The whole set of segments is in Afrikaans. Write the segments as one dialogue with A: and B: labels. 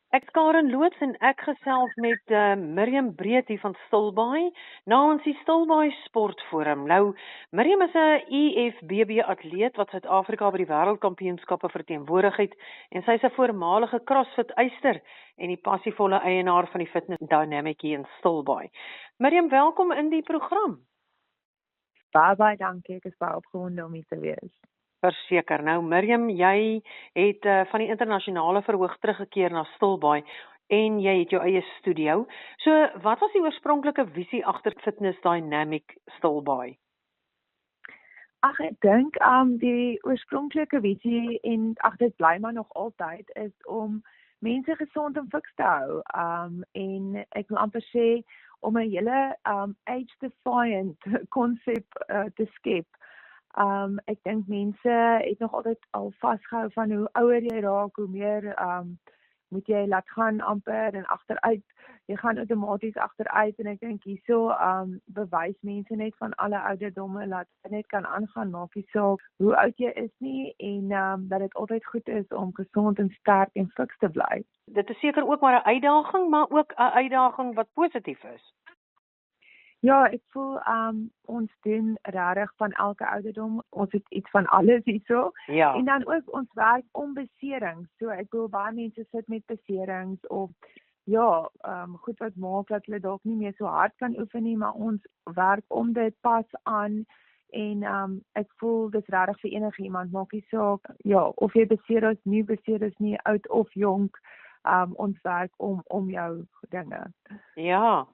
A: Ek is Karen Loots en ek gesels met Miriam Breed hier van Stilbaai namens die Stilbaai Sportforum. Nou, Miriam is 'n IFBB atleet wat Suid-Afrika by die wêreldkampioenskappe verteenwoordig het en sy is 'n voormalige CrossFit eister en die passievolle eienaar van die Fitness Dynamic hier in Stilbaai. Miriam, welkom in die program.
B: Baie dankie, ek is baie opgewonde om hier te wees.
A: Verseker. Nou Miriam, jy het van die internasionale verhoog teruggekeer na Stilbaai en jy het jou eie studio. So, wat was die oorspronklike visie agter Fitness Dynamic Stilbaai?
B: Ag, ek dink die oorspronklike visie en dit bly maar nog altyd is om mense gesond en fiks te hou. En ek wil amper sê om 'n hele age-defiant konsep te skep. Ek dink mense het nog altyd al vasgehou van hoe ouer jy raak, hoe meer moet jy laat gaan amper en agteruit. Jy gaan outomaties agteruit en ek dink hierso bewys mense net van alle ouderdomme dat jy net kan aangaan, maak nie saak hoe oud jy is nie en dat dit altyd goed is om gesond en sterk en fiks te bly.
A: Dit is seker ook maar 'n uitdaging, maar ook 'n uitdaging wat positief is.
B: Ja, ek voel ons doen regtig van elke ouderdom. Ons het iets van alles hierso.
A: Ja.
B: En dan ook ons werk om beserings. So ek bedoel baie mense sit met beserings of ja, goed wat maak dat hulle dalk nie meer so hard kan oefen nie, maar ons werk om dit pas aan en ek voel dis regtig vir enige iemand, maak nie saak ja, of jy beseer is, nie, oud of jonk, ons werk om jou dinge.
A: Ja.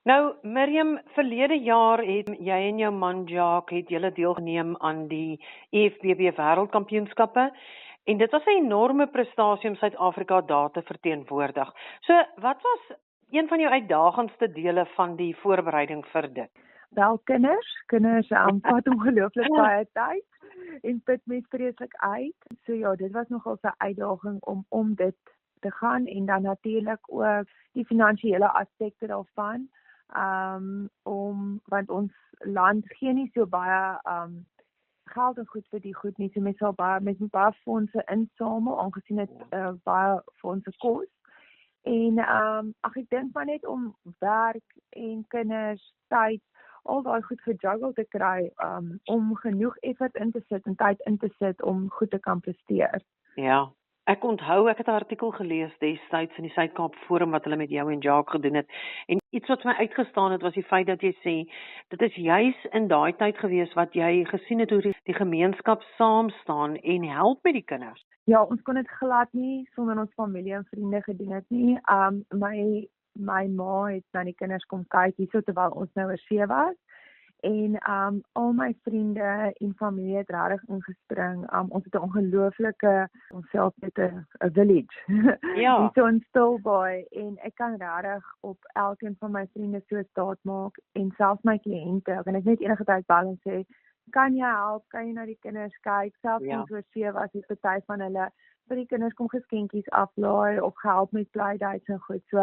A: Nou Miriam, verlede jaar het jy en jou man Jacques het julle deelgeneem aan die IFBB wêreldkampioenskappe en dit was 'n enorme prestasie om Suid-Afrika daar te verteenwoordig. So, wat was een van jou uitdagendste dele van die voorbereiding vir dit?
B: Wel, kinders vat ongelooflik baie tyd en put mens vreeslik uit. So ja, dit was nogal 'n uitdaging om dit te gaan en dan natuurlik ook die finansiële aspekte daarvan. Want ons land gee nie so baie geld en goed vir die goed nie, so mens moet baie fondse insamel, aangesien dit baie fondse kos. En ek dink maar net om werk en kinders, tyd, al daai goed gejuggle te kry, om genoeg effort in te sit en tyd in te sit om goed te kan presteer.
A: Ja. Ek onthou, ek het 'n artikel gelees destyds in die Suid-Kaap Forum wat hulle met jou en Jacques gedoen het. En iets wat my uitgestaan het was die feit dat jy sê, dit is juis in daai tyd gewees wat jy gesien het hoe die gemeenskap saam staan en help met die kinders.
B: Ja, ons kon dit glad nie sonder ons familie en vriende gedoen het nie. My ma het na die kinders kom kyk hierso terwyl ons nou oor was. En al my vriende en familie het regtig ingespring. Ons het 'n ongelooflike, onsself met 'n village.
A: Ja.
B: Hierso in Stilbaai en ek kan regtig op elkeen van my vriende so staat maak en selfs my kliënte. En ek net enige tyd bel en sê, kan jy help? Kan jy na die kinders kyk? Selfs ons oor was het party van hulle vir die kinders kom geskenkies aflaai of gehelp met playdates en goed. So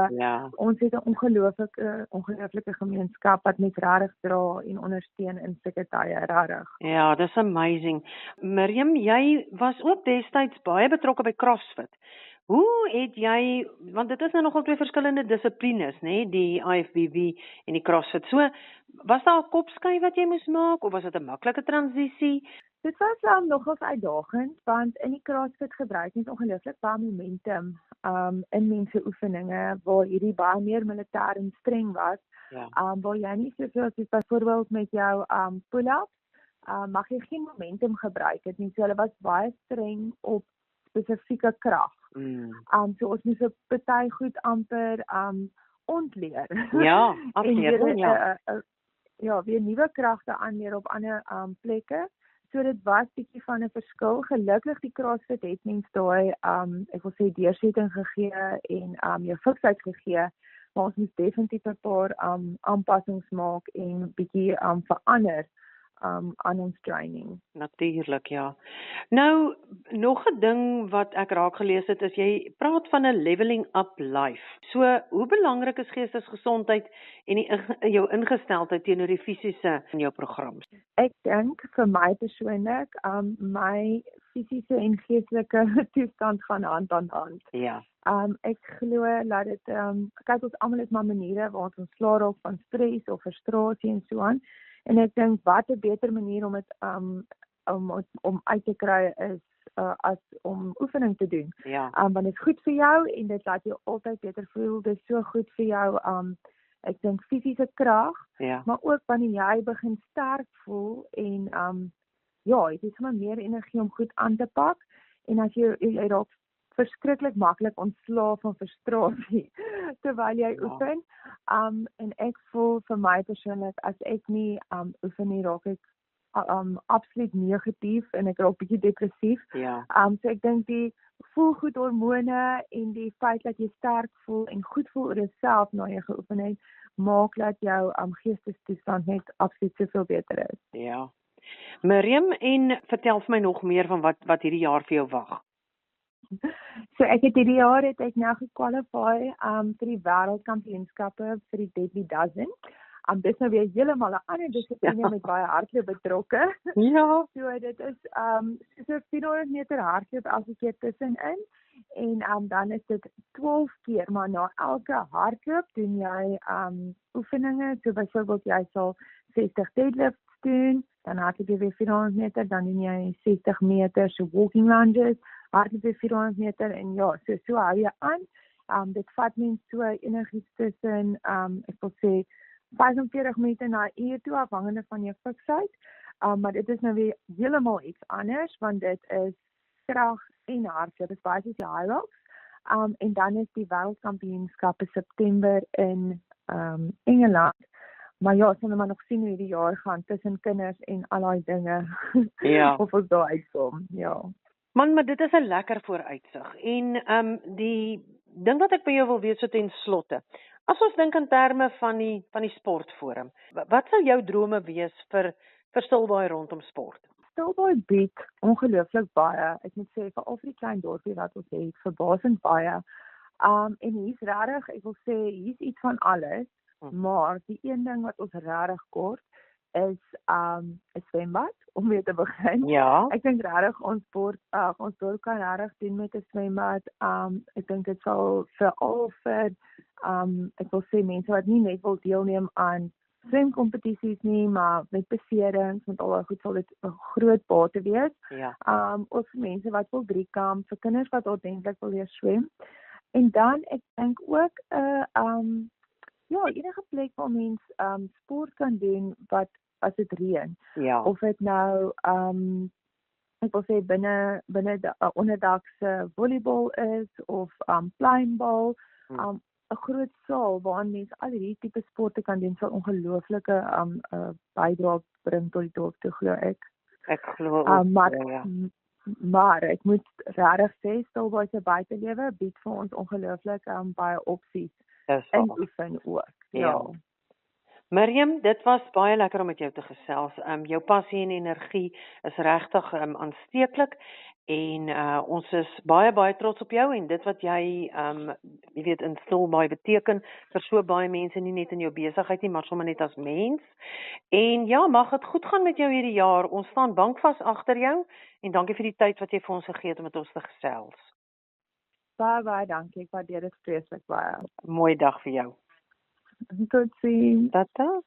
B: ons het 'n ongelooflike gemeenskap wat net regtig dra en ondersteun in sulke tye, regtig.
A: Ja, dis amazing. Miriam, jy was ook destyds baie betrokke by CrossFit. Hoe het jy, want dit is nou nogal twee verskillende dissiplines, nê, die IFBB en die CrossFit. So, was daar 'n kopskuif wat jy moes maak of was dit 'n maklike transisie?
B: Dit was nogals uitdagend want in die CrossFit gebruik mens ongelooflik baie momentum in mense oefeninge waar hierdie baie meer militêr en streng was. Waar jy nie soveel soos byvoorbeeld met jou pull-ups mag jy geen momentum gebruik het nie. So hulle was baie streng op spesifieke krag. So ons moes 'n party goed amper ontleer.
A: Ja, afleer,
B: ja, weer nuwe kragte aanleer op ander plekke. So dit was bietjie van 'n verskil. Gelukkig die CrossFit het mens daai ek wil sê deursetting gegee en jou fiksheid gegee, maar ons moet definitief 'n paar aanpassings maak en bietjie verander aan ons training.
A: Natuurlik, ja. Nou, nog 'n ding wat ek raak gelees het, is jy praat van 'n leveling up life. So, hoe belangrik is geestesgesondheid en jou ingesteldheid teenoor die fisiese in jou program?
B: Ek dink vir my persoonlik, my fisiese en geestelike toestand gaan hand aan hand.
A: Ja.
B: Ek glo dat dit kyk, ons almal het maar maniere waar ons ontslae raak van stres of frustrasie en so aan. En ek dink wat 'n beter manier om dit om uit te kry is as om oefening te doen.
A: Ja.
B: Want dit is goed vir jou en dit laat jou altyd beter voel. Dit is so goed vir jou ek dink fisiese krag,
A: Ja.
B: maar ook wanneer jy begin sterk voel en ja, jy het sommer meer energie om goed aan te pak en as jy raak verskriklik maklik ontslae van frustrasie terwyl jy oefen. En ek voel vir my persoonlik as ek nie oefen nie, raak ek absoluut negatief en ek raak bietjie depressief.
A: Ja.
B: So ek dink die voelgoed hormone en die feit dat jy sterk voel en goed voel oor jouself na jy geoefen het, maak dat jou geestestoestand net absoluut soveel beter is.
A: Ja. Miriam, en vertel vir my nog meer van wat hierdie jaar vir jou wag.
B: So ek het hierdie jaar nou gekwalify vir die wêreldkampioenskappe vir die Deadly Dozen. Dis nou weer heeltemal 'n ander dissipline met baie hardloop betrokke.
A: Ja.
B: So dit is so 400 meter hardloop elke keer tussenin en dan is dit 12 keer, maar na elke hardloop doen jy oefeninge. So byvoorbeeld jy sal 60 deadlifts doen, dan hardloop jy weer 400 meter, dan doen jy 60 meter so walking lunges, hardloop jy 400 meter en ja, so hou jy aan. Dit vat mens so enigiets tussen ek wil sê 45 minute na 'n uur toe, afhangende van jou fiksheid. Maar dit is nou weer heeltemal iets anders, want dit is krag en hardloop. Dit is baie soos die high rocks. En dan is die wêreldkampioenskappe September in Engeland. Maar ja, ons gaan maar nog sien hoe hierdie jaar gaan tussen kinders en al daai dinge.
A: Ja.
B: Of ons daar uitkom, ja.
A: Man, maar dit is 'n lekker vooruitsig. En die ding wat ek by jou wil weet so ten slotte. As ons dink in terme van die sportforum, wat sou jou drome wees vir Stilbaai rondom sport?
B: Stilbaai bied ongelooflik baie. Ek moet sê vir al die klein dorpie wat ons het, verbasend baie. En hier's regtig, ek wil sê hier's iets van alles, maar die een ding wat ons regtig kort is 'n swembad om weer te begin.
A: Ja.
B: Ek dink regtig ons dorp kan regtig doen met 'n swembad. Ek dink dit sal veral vir ek wil sê mense wat nie net wil deelneem aan swemkompetisies nie, maar met beserings, met al daai goed sal dit 'n groot bate wees.
A: Ja.
B: Ook vir mense wat wil driekamp, vir kinders wat ordentlik wil leer swem. En dan ek dink ook ja, enige plek waar mens sport kan doen wat as dit reën.
A: Ja.
B: Of dit nou ek wil sê binne 'n onderdakse volleybal is of pluimbal, 'n groot saal waar mense al hierdie tipe sporte kan doen sal ongelooflike bydrae bring tot die dorp toe, glo ek.
A: Ek glo ook,
B: Maar ek moet regtig sê Stilbaai se buitelewe bied vir ons ongelooflik baie opsies in oefen ook. Ja.
A: Miriam, dit was baie lekker om met jou te gesels. Jou passie en energie is regtig aansteeklik en ons is baie trots op jou en dit wat jy jy weet in Stilbaai beteken vir so baie mense, nie net in jou besigheid nie, maar sommer net as mens. En ja, mag dit goed gaan met jou hierdie jaar. Ons staan bankvas agter jou en dankie vir die tyd wat jy vir ons gegee het om met ons te gesels.
B: Baie dankie. Ek waardeer dit vreeslik baie.
A: Mooi dag vir jou.
B: Tot ziens.
A: Tata.